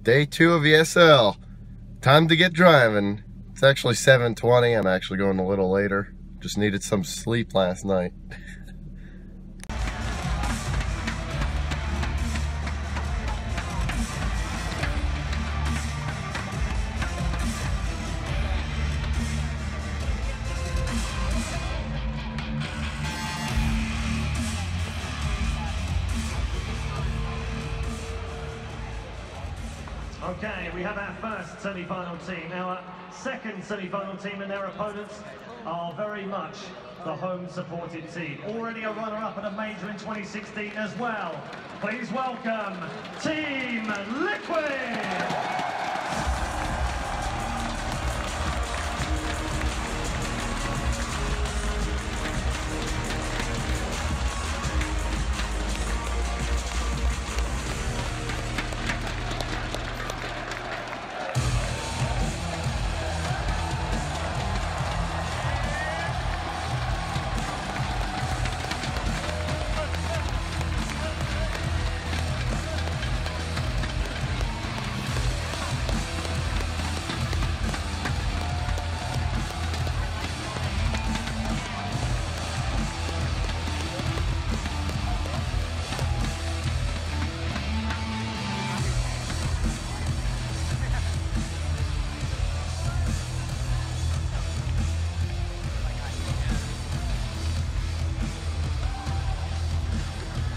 Day 2 of ESL. Time to get driving. It's actually 7:20. I'm actually going a little later. Just needed some sleep last night. Okay, we have our first semi-final team. Our second semi-final team and their opponents are very much the home-supported team. Already a runner-up at a major in 2016 as well. Please welcome Team Liquid!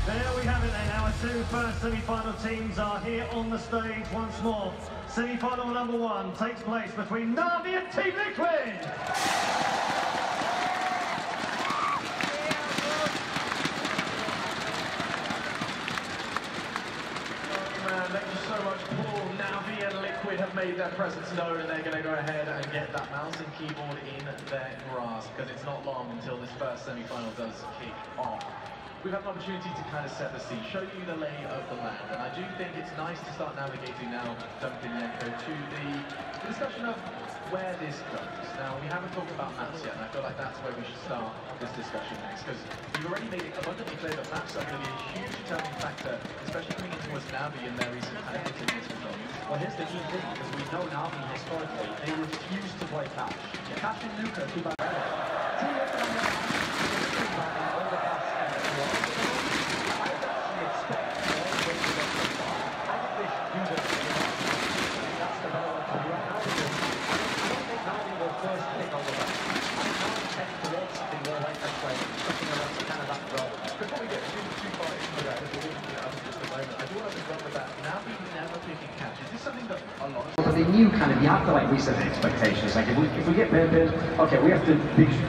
There we have it then, our two first semi-final teams are here on the stage once more. Semi-final number 1 takes place between NaVi and Team Liquid! Thank you so much, Paul. NaVi and Liquid have made their presence known, and they're going to go ahead and get that mouse and keyboard in their grasp, because it's not long until this first semi-final does kick off. We've had an opportunity to kind of set the scene, show you the lay of the land, and I do think it's nice to start navigating now, Duncan Yenko, to the discussion of where this goes. Now, we haven't talked about maps yet, and I feel like that's where we should start this discussion next, because you've already made it abundantly clear that maps are going to be a huge determining factor, especially coming in towards NaVi and their recent kind of hit-and-miss results. Well, here's the key thing, because we know NaVi historically, they refuse to play cash. Cash and Nuka, two by They knew kind of, you have to like reset expectations. Like if we get pinned, okay, we have to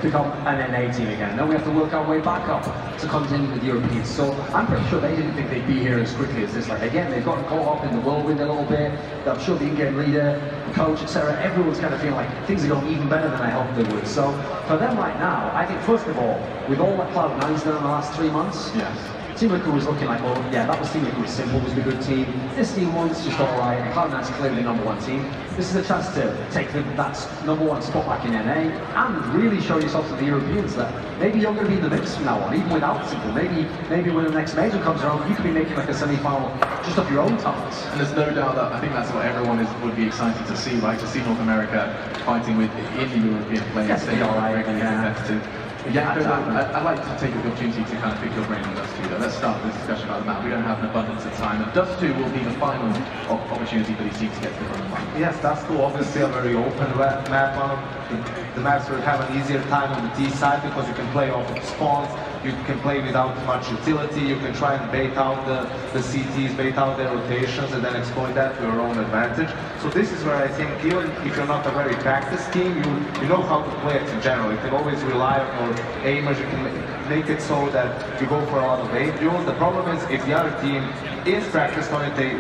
become an NA team again. Then we have to work our way back up to continue with Europeans. So I'm pretty sure they didn't think they'd be here as quickly as this. Like again, they've gotten caught up in the whirlwind a little bit. I'm sure the in-game leader, the coach, etc. Everyone's kind of feeling like things are going even better than I hoped they would. So for them right now, I think first of all, with all that Cloud9's done in the last 3 months, yes. Team Liquid was looking like, well, yeah, that was Team Liquid Simple was the good team. This team was just alright, and Cloud9's clearly the #1 team. This is a chance to take that #1 spot back in NA and really show yourself to the Europeans that maybe you're going to be in the mix from now on, even without Simple. Maybe when the next major comes around, you could be making like a semi-final just off your own talents. And there's no doubt that I think that's what everyone would be excited to see, right? To see North America fighting with indie European players. Yes, they are right, competitive. Yeah, I'd like to take the opportunity to kind of pick your brain on Dust 2 though. Let's start this discussion about the map. We don't have an abundance of time. And Dust 2 will be the final opportunity for these teams to get to the grand final. Yes, Dust 2 obviously a very open map. The maps will have an easier time on the T side because you can play off of spawns, you can play without much utility, you can try and bait out the CTs, bait out their rotations and then exploit that to your own advantage. So this is where I think even if you're not a very practiced team, you know how to play it in general. You can always rely on your aimers, you can make it so that you go for a lot of aim duels. The problem is if the other team is practiced on it, they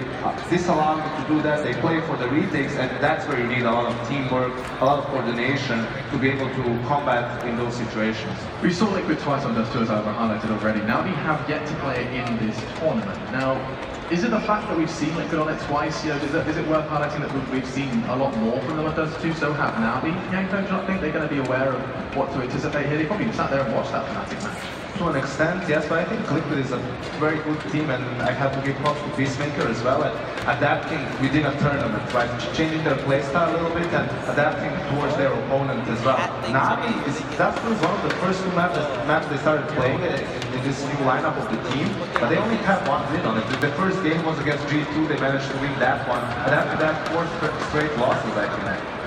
disallow you to do that, they play for the retakes, and that's where you need a lot of teamwork, a lot of coordination to be able to combat in those situations. We saw Liquid twice on Dust 2 as I've highlighted already. Now we have yet to play it in this tournament. Now, is it the fact that we've seen Liquid on it twice? You know, is it worth highlighting that we've seen a lot more from them on Dust 2? So have NaVi. Yenko, do you not think they're going to be aware of what to anticipate here? They probably sat there and watched that Fnatic match. to an extent, yes, but I think Liquid is a very good team, and I have to give props to Peacemaker as well at adapting within a tournament, right? Changing their playstyle a little bit and adapting towards their opponent as well. NaVi that was one of the first two maps they started playing in this new lineup of the team, but they only have one win on it. The first game was against G2, they managed to win that one, and after that, 4 straight losses, I think.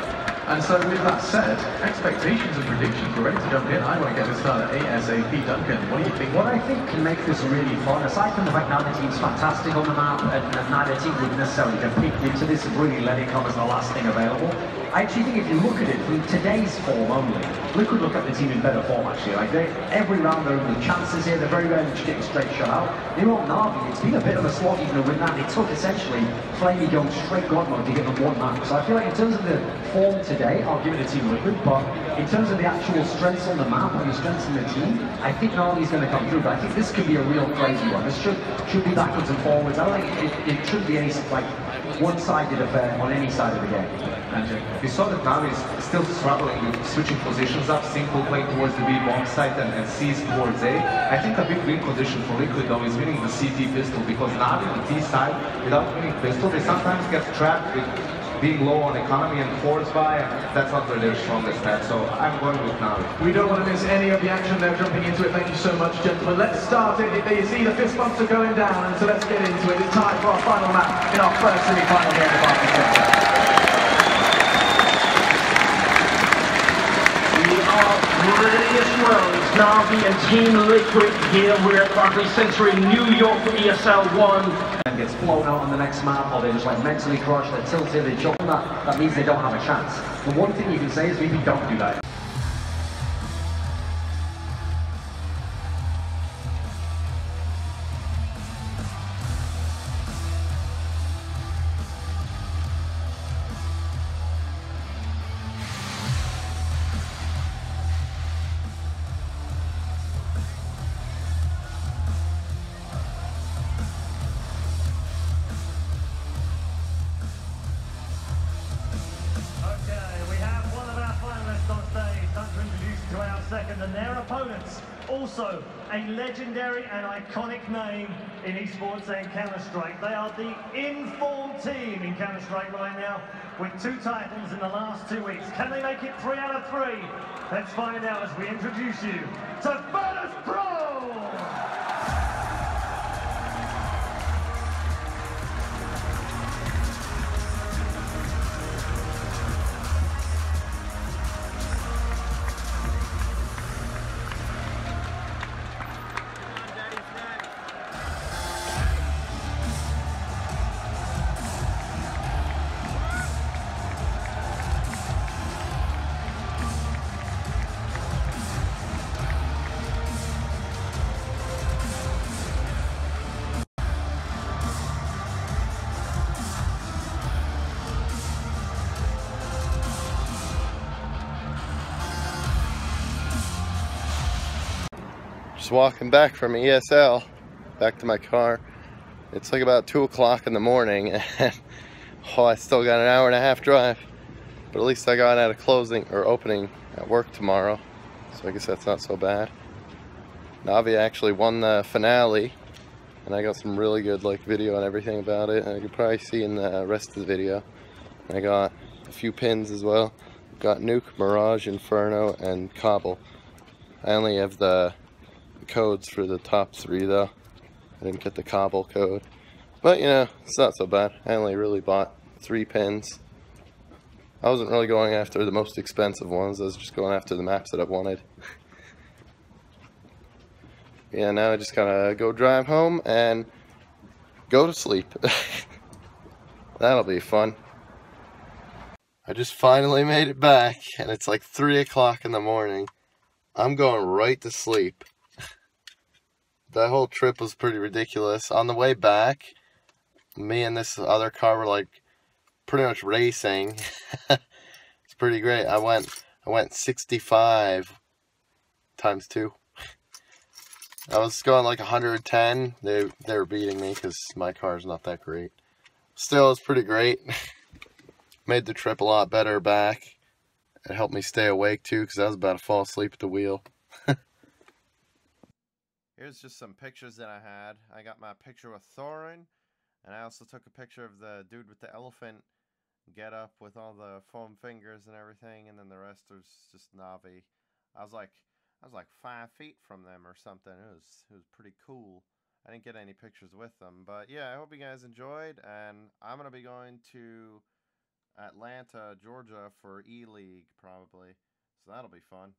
And so with that said, expectations and predictions, we're ready to jump in. I want to get this started ASAP. Duncan, what do you think? What I think can make this really fun, aside from the fact now the team's fantastic on the map, and neither team would necessarily compete into this and really let it come as the last thing available. I actually think if you look at it from today's form only, Liquid look at the team in better form actually. Like every round there are the chances here, they're very rarely just getting straight shut out. They won't Na'Vi, it's been a bit of a slog even to win that. They took essentially Flamey going straight God mode to get them one map. So I feel like in terms of the form today, I'll give it to Team Liquid, but in terms of the actual strengths on the map and the strengths in the team, I think Na'Vi's going to come through, but I think this could be a real crazy one. This should be backwards and forwards. I don't think it shouldn't be any like one-sided affair on any side of the game. We saw that NaVi is still struggling with switching positions up, Simple playing towards the B bomb site and C's towards A. I think a big win condition for Liquid though is winning the CT pistol, because NaVi on the T side, without winning pistol, they sometimes get trapped with being low on economy and force buy, and that's not their strongest bet, so I'm going with NaVi. We don't want to miss any of the action there, jumping into it. Thank you so much, gentlemen. Let's start it. You see the fist bumps are going down, and so let's get into it. It's time for our final map in our first semi-final game of Barclays Center. We are ready as well. It's NaVi and Team Liquid here. We're at Barclays Center in New York for ESL 1. And gets blown out on the next map, or they're just like mentally crushed, they're tilted, they jump, that means they don't have a chance. The one thing you can say is maybe don't do that. And their opponents, also a legendary and iconic name in esports and Counter-Strike. They are the informed team in Counter-Strike right now, with 2 titles in the last 2 weeks. Can they make it 3 out of 3? Let's find out as we introduce you to Virtus Pro! Just walking back from ESL, back to my car. It's like about 2 o'clock in the morning, and I still got an hour-and-a-half drive. But at least I got out of closing or opening at work tomorrow, so I guess that's not so bad. NaVi actually won the finale, and I got some really good video and everything about it, and you can probably see in the rest of the video. I got a few pins as well. Got Nuke, Mirage, Inferno, and Cobble. I only have the codes for the top 3 though. I didn't get the Cobble code, but you know, it's not so bad. I only really bought 3 pins. I wasn't really going after the most expensive ones, I was just going after the maps that I wanted. Yeah, now I just gotta go drive home and go to sleep. That'll be fun. I just finally made it back, and it's like 3 o'clock in the morning. I'm going right to sleep. That whole trip was pretty ridiculous. On the way back, me and this other car were like pretty much racing. It's pretty great. I went 65 times 2. I was going like 110. They were beating me because my car's not that great. Still, it's pretty great. Made the trip a lot better back. It helped me stay awake too, because I was about to fall asleep at the wheel. Here's just some pictures that I had. I got my picture with Thorin, and I also took a picture of the dude with the elephant get up with all the foam fingers and everything, and then the rest was just Navi. I was like 5 feet from them or something. It was pretty cool. I didn't get any pictures with them, but yeah, I hope you guys enjoyed, and I'm gonna be going to Atlanta, Georgia for Eleague probably, so that'll be fun.